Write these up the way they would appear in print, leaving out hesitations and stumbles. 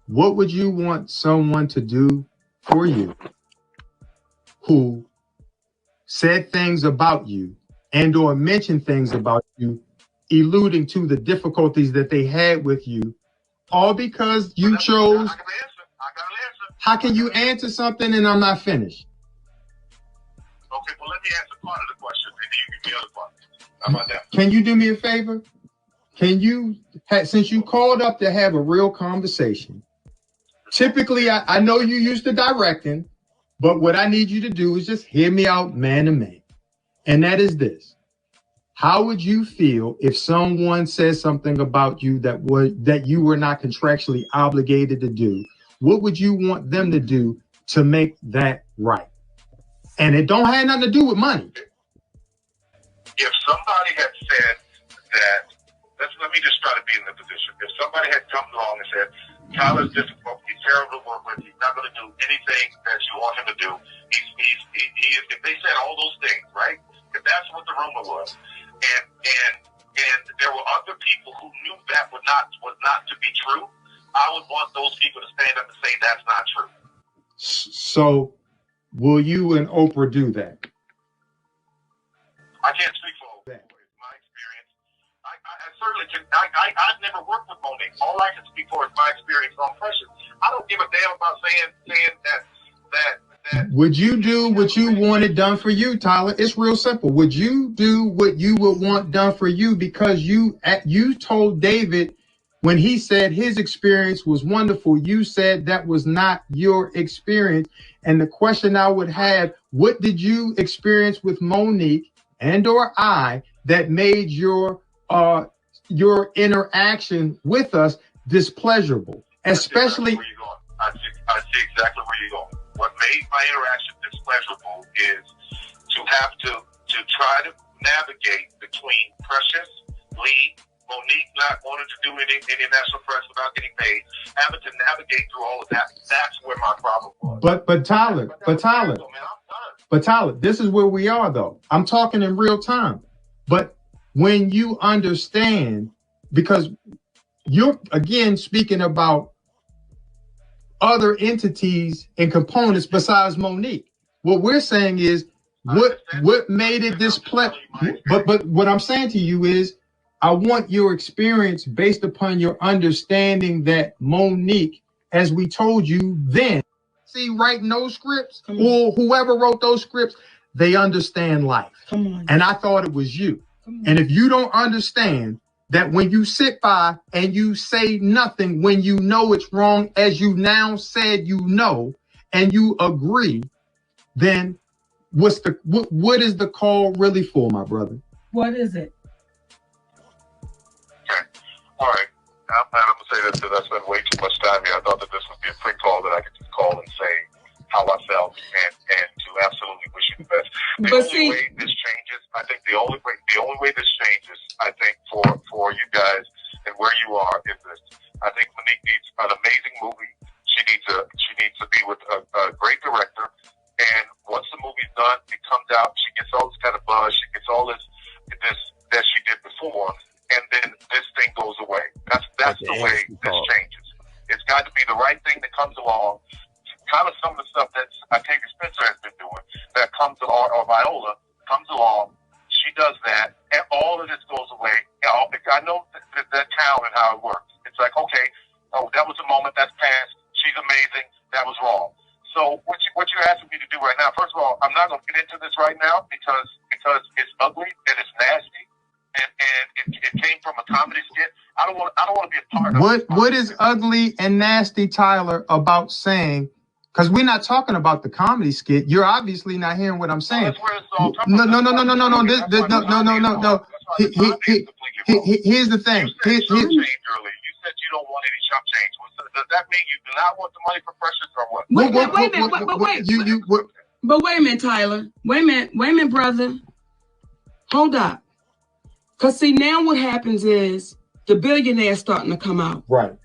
What would you want someone to do for you who said things about you and or mentioned things about you, alluding to the difficulties that they had with you, all because you chose? How can you answer something and I'm not finished? Okay, well, let me answer part of the question, and then you give me the other part. How about that? Can you do me a favor? Can you, since you called up to have a real conversation, typically I know you used to directing, but what I need you to do is just hear me out man to man. And that is this. How would you feel if someone says something about you that you were not contractually obligated to do? What would you want them to do to make that right? And it don't have nothing to do with money. If somebody had said that, let me just try to be in the position. If somebody had come along and said, Tyler's difficult, he's terrible to work with, he's not going to do anything that you want him to do. If they said all those things, right? If that's what the rumor was, and there were other people who knew that was not to be true, I would want those people to stand up and say that's not true. So, will you and Oprah do that? I can't speak for Oprah. It's my experience. I certainly can. I've never worked with Monique. All I can speak for is my experience on Precious. I don't give a damn about saying that. Would you do what you wanted done for you, Tyler? It's real simple. Would you do what you would want done for you because you told David when he said his experience was wonderful, you said that was not your experience. And the question I would have, what did you experience with Monique and or I that made your interaction with us displeasurable? Especially, I see exactly where you're going. What made my interaction displeasurable is to have to try to navigate between Precious, Lee, Monique not wanting to do any national press without getting paid, having to navigate through all of that. That's where my problem was. But Tyler, this is where we are though. I'm talking in real time. But when you understand, because you're again speaking about other entities and components besides Monique. What we're saying is what made it but what I'm saying to you is I want your experience based upon your understanding that Monique, as we told you then, writing those scripts or whoever wrote those scripts, they understand life. Come on. And I thought it was you. And if you don't understand that when you sit by and you say nothing when you know it's wrong, as you now said you know, and you agree, then what is the call really for, my brother? What is it? Okay. All right. I'm going to say this because I spent way too much time here. I thought that this would be a quick call that I could just call and say how I felt and to absolutely wish you the best. The only way this changes, I think the only way this changes, I think for you guys and where you are is this. I think Monique needs an amazing movie. She needs to be with a great director. And once the movie's done, it comes out. She gets all this kind of buzz. She gets all this that she did before, and then this thing goes away. That's the way this changes. It's got to be the right thing that comes along. Kind of some of the stuff that Octavia Spencer has been doing that comes along, or Viola comes along. She does that, and all of this goes away. I know that town and how it works. It's like, okay, that was a moment that's passed. She's amazing. That was wrong. So what you're asking me to do right now, first of all, I'm not going to get into this right now because it's ugly and it's nasty, and it came from a comedy skit. I don't want to be a part of it. What is ugly and nasty, Tyler, about saying? Because we're not talking about the comedy skit. You're obviously not hearing what I'm saying. That's where it's all No. Here's the thing. You said you don't want any chump change. Does that mean you do not want the money for Precious or what? But wait a minute, Tyler. Wait a minute, brother. Hold up. Because see, now what happens is the billionaire's starting to come out. Right.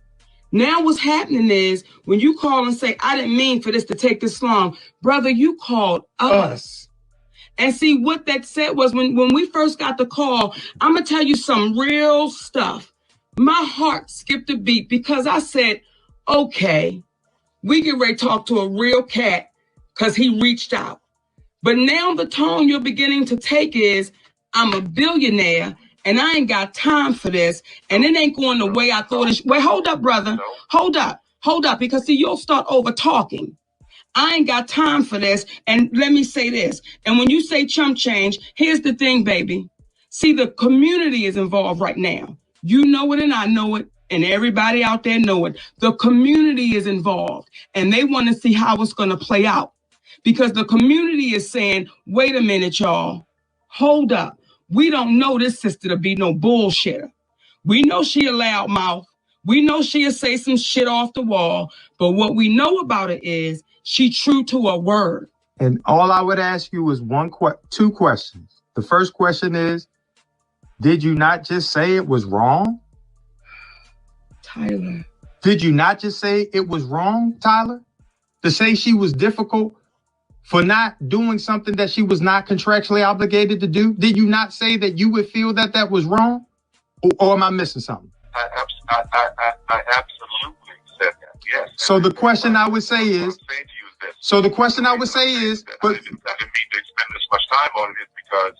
Now what's happening is when you call and say, I didn't mean for this to take this long, brother, you called us. And see, what that said was when we first got the call, I'm going to tell you some real stuff. My heart skipped a beat because I said, okay, we get ready to talk to a real cat because he reached out. But now the tone you're beginning to take is, I'm a billionaire and I ain't got time for this. And it ain't going the way I thought it. Wait, hold up, brother. Hold up. Because see, you'll start over talking. I ain't got time for this. And let me say this. And when you say chump change, here's the thing, baby. See, the community is involved right now. You know it and I know it. And everybody out there know it. The community is involved and they want to see how it's going to play out. Because the community is saying, wait a minute, y'all. Hold up. We don't know this sister to be no bullshitter. We know she a loud mouth. We know she'll say some shit off the wall. But what we know about it is she true to her word. And all I would ask you is two questions. The first question is, did you not just say it was wrong? Tyler. Did you not just say it was wrong, Tyler? To say she was difficult for not doing something that she was not contractually obligated to do? Did you not say that you would feel that that was wrong? Or am I missing something? I absolutely said that, yes. So the question I would say is, but I didn't mean to spend this much time on it, is because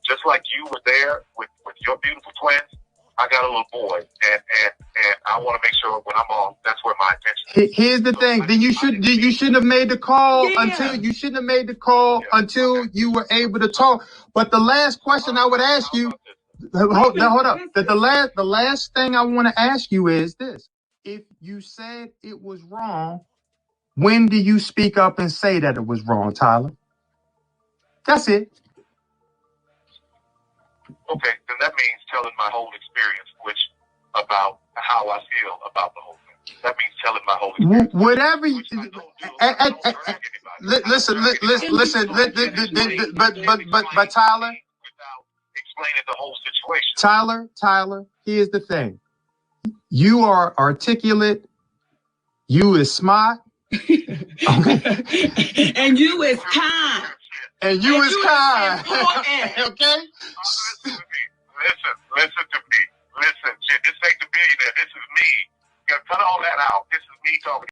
just like you were there with your beautiful twins, I got a little boy, and I want to make sure when I'm on, that's where my attention is. Here's the thing. Then you shouldn't have made the call until you were able to talk. But the last question I would ask you, hold up. The last thing I want to ask you is this: if you said it was wrong, when do you speak up and say that it was wrong, Tyler? That's it. Okay, then that means telling my whole experience, about how I feel about the whole thing. That means telling my whole experience. Whatever you listen, but Tyler, without explaining the whole situation. Tyler, here's the thing. You are articulate. You is smart. Okay. And you is kind. And you is kind. Okay? Listen to me. Listen, shit, this ain't the billionaire. This is me. You gotta cut all that out. This is me talking.